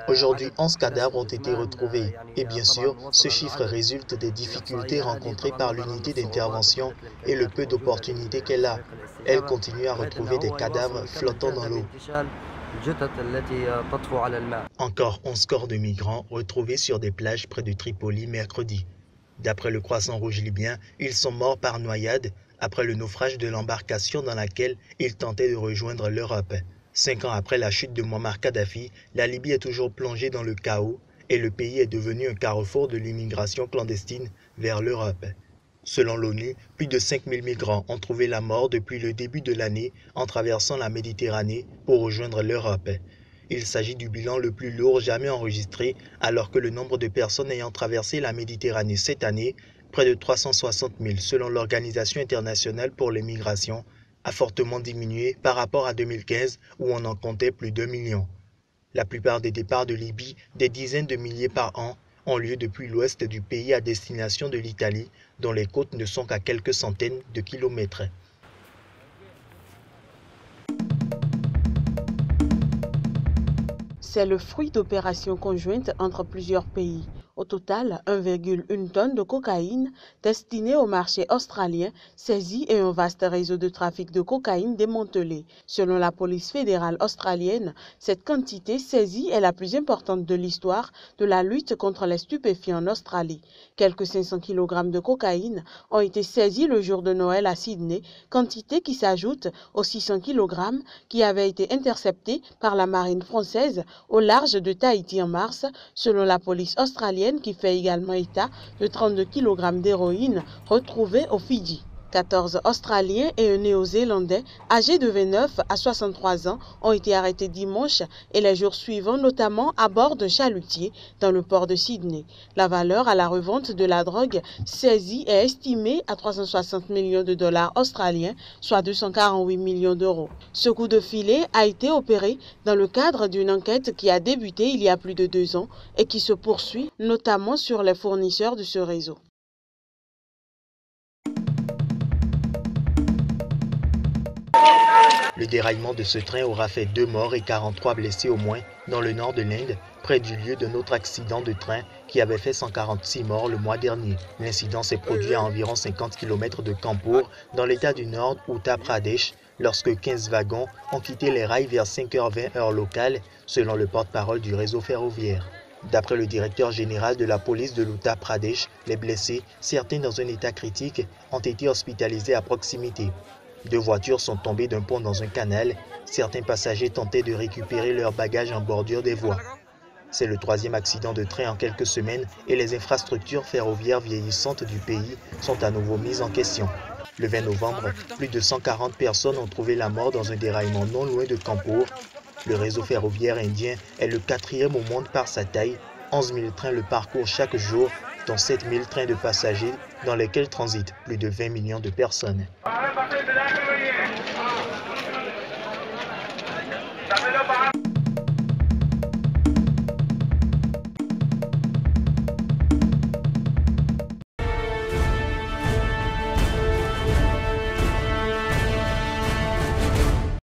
Aujourd'hui, 11 cadavres ont été retrouvés. Et bien sûr, ce chiffre résulte des difficultés rencontrées par l'unité d'intervention et le peu d'opportunités qu'elle a. Elle continue à retrouver des cadavres flottant dans l'eau. Encore 11 corps de migrants retrouvés sur des plages près de Tripoli mercredi. D'après le Croissant Rouge libyen, ils sont morts par noyade après le naufrage de l'embarcation dans laquelle ils tentaient de rejoindre l'Europe. 5 ans après la chute de Mouammar Kadhafi, la Libye est toujours plongée dans le chaos et le pays est devenu un carrefour de l'immigration clandestine vers l'Europe. Selon l'ONU, plus de 5000 migrants ont trouvé la mort depuis le début de l'année en traversant la Méditerranée pour rejoindre l'Europe. Il s'agit du bilan le plus lourd jamais enregistré alors que le nombre de personnes ayant traversé la Méditerranée cette année, près de 360 000 selon l'Organisation internationale pour les migrations, a fortement diminué par rapport à 2015 où on en comptait plus d'1 million. La plupart des départs de Libye, des dizaines de milliers par an, ont lieu depuis l'ouest du pays à destination de l'Italie, dont les côtes ne sont qu'à quelques centaines de kilomètres. C'est le fruit d'opérations conjointes entre plusieurs pays. Au total, 1,1 tonne de cocaïne destinée au marché australien saisie et un vaste réseau de trafic de cocaïne démantelé. Selon la police fédérale australienne, cette quantité saisie est la plus importante de l'histoire de la lutte contre les stupéfiants en Australie. Quelques 500 kg de cocaïne ont été saisis le jour de Noël à Sydney, quantité qui s'ajoute aux 600 kg qui avaient été interceptés par la marine française au large de Tahiti en mars, selon la police australienne qui fait également état de 32 kg d'héroïne retrouvée aux Fidji. 14 Australiens et un Néo-Zélandais âgés de 29 à 63 ans ont été arrêtés dimanche et les jours suivants, notamment à bord d'un chalutier dans le port de Sydney. La valeur à la revente de la drogue saisie est estimée à 360 millions de dollars australiens, soit 248 millions d'euros. Ce coup de filet a été opéré dans le cadre d'une enquête qui a débuté il y a plus de 2 ans et qui se poursuit notamment sur les fournisseurs de ce réseau. Le déraillement de ce train aura fait 2 morts et 43 blessés au moins dans le nord de l'Inde, près du lieu d'un autre accident de train qui avait fait 146 morts le mois dernier. L'incident s'est produit à environ 50 km de Kanpur, dans l'état du Nord, Uttar Pradesh, lorsque 15 wagons ont quitté les rails vers 5h20 heure locale, selon le porte-parole du réseau ferroviaire. D'après le directeur général de la police de l'Uttar Pradesh, les blessés, certains dans un état critique, ont été hospitalisés à proximité. 2 voitures sont tombées d'un pont dans un canal. Certains passagers tentaient de récupérer leurs bagages en bordure des voies. C'est le 3e accident de train en quelques semaines et les infrastructures ferroviaires vieillissantes du pays sont à nouveau mises en question. Le 20 novembre, plus de 140 personnes ont trouvé la mort dans un déraillement non loin de Kanpur. Le réseau ferroviaire indien est le 4e au monde par sa taille. 11 000 trains le parcourent chaque jour, dont 7 000 trains de passagers dans lesquels transitent plus de 20 millions de personnes.